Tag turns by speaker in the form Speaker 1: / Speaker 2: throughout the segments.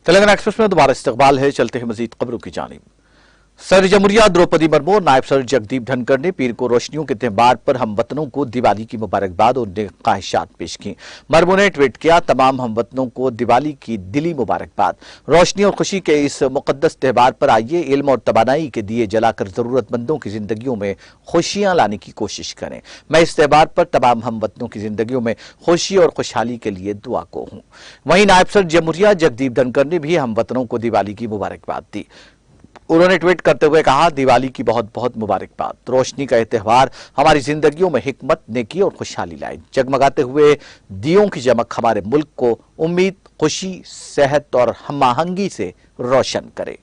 Speaker 1: Telangana express में दोबारा इस्तकबाल है, चलते हैं मजीद खबरों की जानिब। सदर जमहूरिया द्रौपदी मुर्मू और नायब सदर जगदीप धनखड़ ने पीर को रोशनियों के त्यौहार पर हमवतनों को दिवाली की मुबारकबाद और नेक ख्वाहिशात पेश की। मुर्मू ने ट्वीट किया, तमाम हमवतनों को दिवाली की दिली मुबारकबाद। रोशनी और खुशी के इस मुकद्दस त्यौहार पर आइए इल्म और तवानाई के दिए जलाकर जरूरतमंदों की जिंदगियों में खुशियां लाने की कोशिश करें। मैं इस त्यौहार पर तमाम हमवतनों की जिंदगियों में खुशी और खुशहाली के लिए दुआ को हूं। वहीं नायब सदर जमहूरिया जगदीप धनखड़ ने भी हमवतनों को दिवाली की मुबारकबाद दी। उन्होंने ट्वीट करते हुए कहा, दिवाली की बहुत बहुत मुबारकबाद। रोशनी का यह त्यौहार हमारी जिंदगियों में हिकमत, नेकी और खुशहाली लाए। जगमगाते हुए दियों की चमक हमारे मुल्क को उम्मीद, खुशी, सेहत और हम आहंगी से रोशन करे।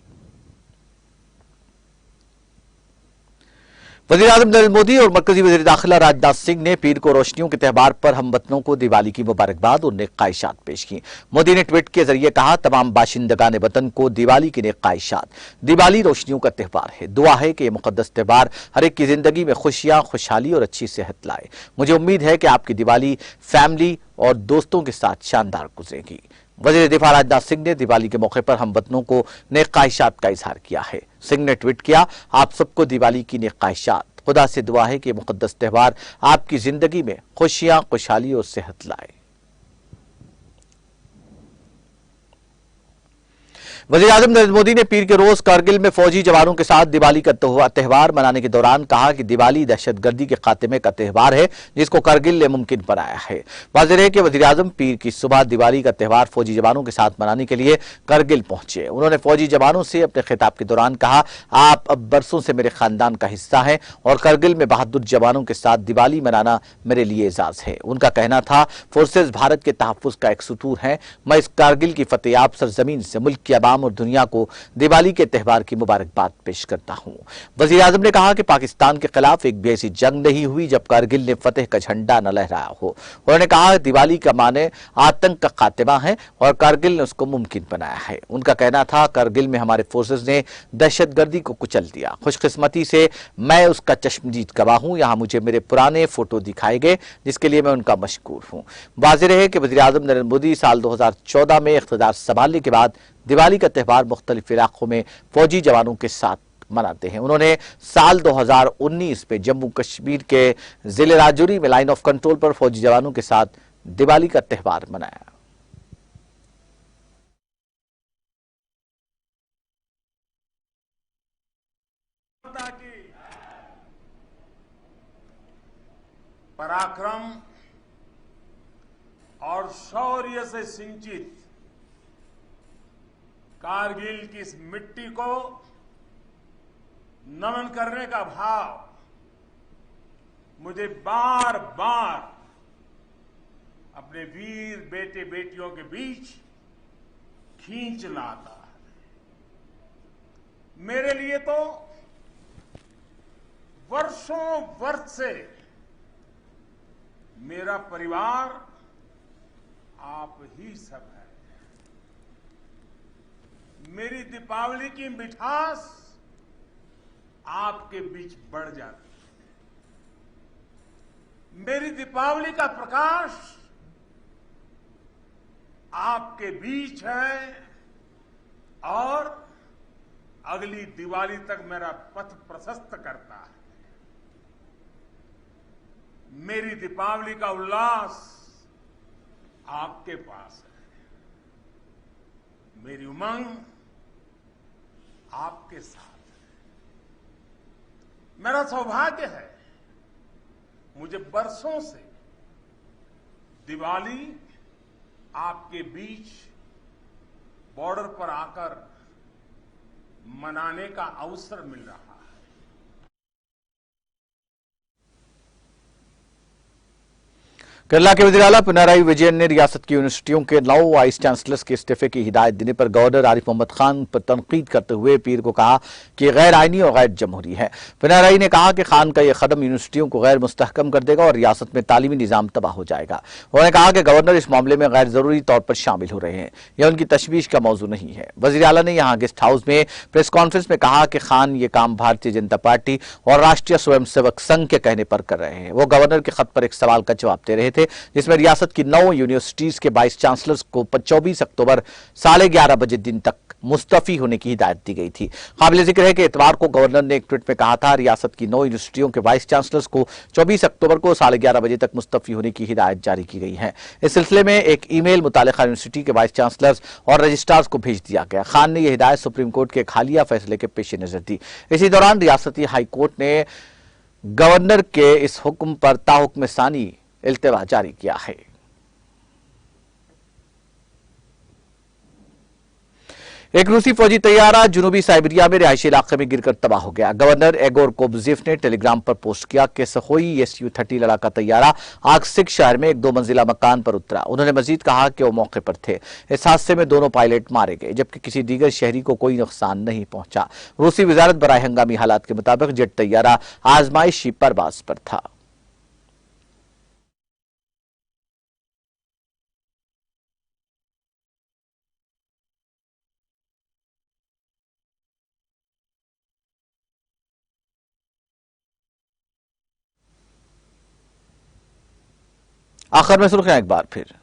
Speaker 1: वज़ीर आज़म नरेंद्र मोदी और मरकजी वज़ीर दाखिला राजनाथ सिंह ने पीर को रोशनियों के त्यौहार पर हमवतनों को दिवाली की मुबारकबाद और नेक ख्वाहिशात पेश की। मोदी ने ट्वीट के जरिए कहा, तमाम बाशिंदगान वतन को दिवाली की नेक ख्वाहिशात। दिवाली रोशनियों का त्यौहार है। दुआ है कि यह मुकद्दस त्यौहार हर एक की जिंदगी में खुशियां, खुशहाली और अच्छी सेहत लाए। मुझे उम्मीद है कि आपकी दिवाली फैमिली और दोस्तों के साथ शानदार गुजरेगी। वज़ीर दिफा राजनाथ सिंह ने दिवाली के मौके पर हमवतनों को नेक ख्वाहिशात का इजहार किया है। सिंह ने ट्वीट किया, आप सबको दिवाली की नेक ख्वाहिशात। खुदा से दुआ है कि मुकद्दस त्यौहार आपकी जिंदगी में खुशियां, खुशहाली और सेहत लाए। वज़ीर आज़म नरेंद्र मोदी ने पीर के रोज कारगिल में फौजी जवानों के साथ दिवाली का त्यौहार मनाने के दौरान कहा कि दिवाली दहशतगर्दी के खात्मे का त्यौहार है, जिसको कारगिल ने मुमकिन बनाया है। वाज़ेह है कि वज़ीर आज़म पीर की सुबह दिवाली का त्यौहार फौजी जवानों के साथ मनाने के लिए कारगिल पहुंचे। उन्होंने फौजी जवानों से अपने खिताब के दौरान कहा, आप अब बरसों से मेरे खानदान का हिस्सा हैं और कारगिल में बहादुर जवानों के साथ दिवाली मनाना मेरे लिए एजाज है। उनका कहना था, फोर्सेज भारत के तहफ्फुज़ का एक सुतूर है। मैं इस कारगिल की फतेहयाब सरजमीन से मुल्क की आवाम और दुनिया को दिवाली के त्यौहार की मुबारकबाद पेश करता हूं। वज़ीर आज़म ने कहा कि पाकिस्तान के खिलाफ एक भी ऐसी जंग नहीं हुई जब कारगिल ने फतेह का झंडा न लहराया हो। उन्होंने कहा, दिवाली का माने आतंक का खात्मा है और कारगिल ने उसको मुमकिन बनाया है। उनका कहना था, कारगिल में हमारे फोर्सेज ने दहशतगर्दी को कुचल दिया। खुशकिस्मती से मैं उसका चश्मदीद गवाह हूं। यहां मुझे मेरे पुराने फोटो दिखाए गए, जिसके लिए मैं उनका मशकूर हूं। वाज़ेह है कि वज़ीर आज़म नरेंद्र मोदी साल 2014 में इख्तिदार संभालने के बाद दिवाली का त्यौहार मुख्तलिफ इलाकों में फौजी जवानों के साथ मनाते हैं। उन्होंने साल 2019 में जम्मू कश्मीर के जिले राजौरी में लाइन ऑफ कंट्रोल पर फौजी जवानों के साथ दिवाली का त्यौहार मनाया।
Speaker 2: पराक्रम और शौर्य से सिंचित कारगिल की इस मिट्टी को नमन करने का भाव मुझे बार बार अपने वीर बेटे बेटियों के बीच खींच लाता है। मेरे लिए तो वर्षों वर्ष से मेरा परिवार आप ही सब है। मेरी दीपावली की मिठास आपके बीच बढ़ जाती है। मेरी दीपावली का प्रकाश आपके बीच है और अगली दिवाली तक मेरा पथ प्रशस्त करता है। मेरी दीपावली का उल्लास आपके पास है। मेरी उमंग आपके साथ है। मेरा सौभाग्य है, मुझे बरसों से दिवाली आपके बीच बॉर्डर पर आकर मनाने का अवसर मिल रहा है।
Speaker 1: केरला के वज़ीर आला पिनराई विजयन ने रियासत की यूनिवर्सिटियों के 9 वाइस चांसलर्स के इस्तीफे की हिदायत देने पर गवर्नर आरिफ मोहम्मद खान पर तनकीद करते हुए पीर को कहा कि गैर आईनी और गैर जमहूरी है। पिनराई ने कहा कि खान का यह कदम यूनिवर्सिटियों को गैर मुस्तहकम कर देगा और रियासत में तालीमी निज़ाम तबाह हो जाएगा। उन्होंने कहा कि गवर्नर इस मामले में गैर जरूरी तौर पर शामिल हो रहे हैं, यह उनकी तशवीश का मौजू नहीं है। वज़ीर आला ने यहाँ गेस्ट हाउस में प्रेस कॉन्फ्रेंस में कहा कि खान ये काम भारतीय जनता पार्टी और राष्ट्रीय स्वयंसेवक संघ के कहने पर कर रहे हैं। वो गवर्नर के खत पर एक सवाल का जवाब दे रहे थे, जिसमें रियासत की 9 यूनिवर्सिटीज के 22 चांसलर्स को 24 अक्टूबर 11:30 बजे दिन तक मुस्तफी होने की हिदायत दी गई थी। काबिल जिक्र है कि इतवार को गवर्नर ने एक ट्वीट में कहा था, रियासत की 9 यूनिवर्सिटियों के 22 चांसलर्स को 24 अक्टूबर को 11:30 बजे तक मुस्तफी होने की हिदायत जारी की गई है। इस सिलसिले में एक ईमेल मुतालिका यूनिवर्सिटी के 22 चांसलर्स और रजिस्ट्रार्स को भेज दिया गया। खान ने यह हिदायत सुप्रीम कोर्ट के हालिया फैसले के पेश नजर दी। इसी दौरान रियासती हाई कोर्ट ने गवर्नर के इस हुक्म पर ताहुक्म सानी इल्तिवा जारी किया है। एक रूसी फौजी तैयारा जुनूबी साइबेरिया में रिहायशी इलाके में गिरकर तबाह हो गया। गवर्नर एगोर कोबजेफ ने टेलीग्राम पर पोस्ट किया कि सखोई Su-30 लड़ाका तैयारा आक्सिक शहर में एक 2 मंजिला मकान पर उतरा। उन्होंने मजीद कहा कि वो मौके पर थे। इस हादसे में दोनों पायलट मारे गए, जबकि किसी दीगर शहरी को कोई नुकसान नहीं पहुंचा। रूसी वजारत बराए हंगामी हालात के मुताबिक जेट तैयारा आजमाइशी परवाज पर था। आखिर में सुर्खियां एक बार फिर।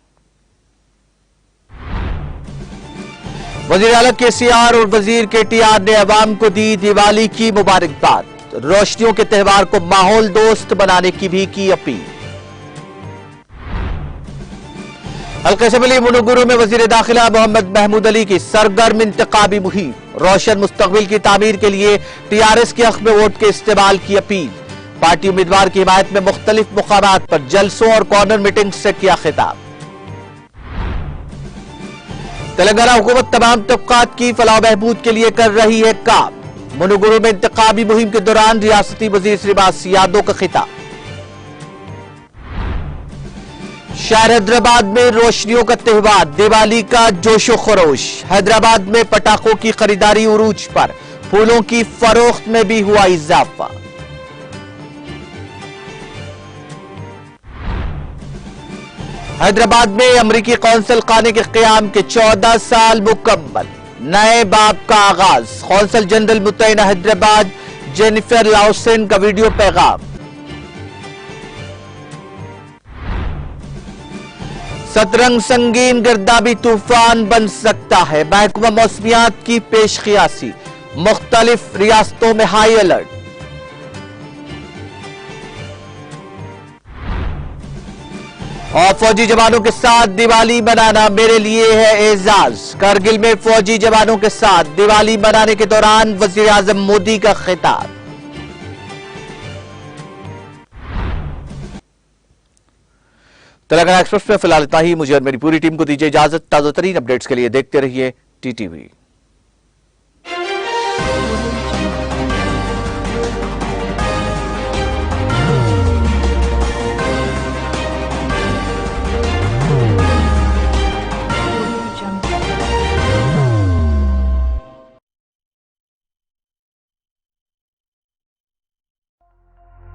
Speaker 1: वजीर आला KCR और वजीर KTR ने अवाम को दी दिवाली की मुबारकबाद। रोशनियों के त्योहार को माहौल दोस्त बनाने की भी की अपील। हल्का असेंबली मुनुगुरु में वजीर दाखिला मोहम्मद महमूद अली की सरगर्म इंतखाबी मुहिम। रोशन मुस्तकबिल की तामीर के लिए TRS के हक में वोट के इस्तेमाल की अपील। पार्टी उम्मीदवार की हिमायत में मुख्तलिफ मुकामात पर जलसों और कॉर्नर मीटिंग से किया खिताब। तेलंगाना हुकूमत तमाम तबकात की फलाह बहबूद के लिए कर रही है काम। मुनुगुरु में इंतखाबी मुहिम के दौरान रियासती वजीर श्रीनिवास यादव का खिताब। शहर हैदराबाद में रोशनियों का त्योहार दिवाली का जोशो खरोश। हैदराबाद में पटाखों की खरीदारी उरूज पर, फूलों की फरोख्त में भी हुआ इजाफा। हैदराबाद में अमरीकी कौंसल खाने के क़याम के 14 साल मुकम्मल। नए बाब का आगाज। कौंसल जनरल मुतैना हैदराबाद जेनिफर लाउसेन का वीडियो पैगाम। सतरंग संगीन गर्दाबी तूफान बन सकता है। महकमा मौसमियात की पेशकियासी। मुख्तलिफ रियासतों में हाई अलर्ट। और फौजी जवानों के साथ दिवाली मनाना मेरे लिए है एजाज। करगिल में फौजी जवानों के साथ दिवाली मनाने के दौरान वजीर आजम मोदी का खिताब। तेलंगाना एक्सप्रेस में फिलहाल इतना ही। मुझे और मेरी पूरी टीम को दीजिए इजाजत। ताजा तरीन अपडेट्स के लिए देखते रहिए TTV।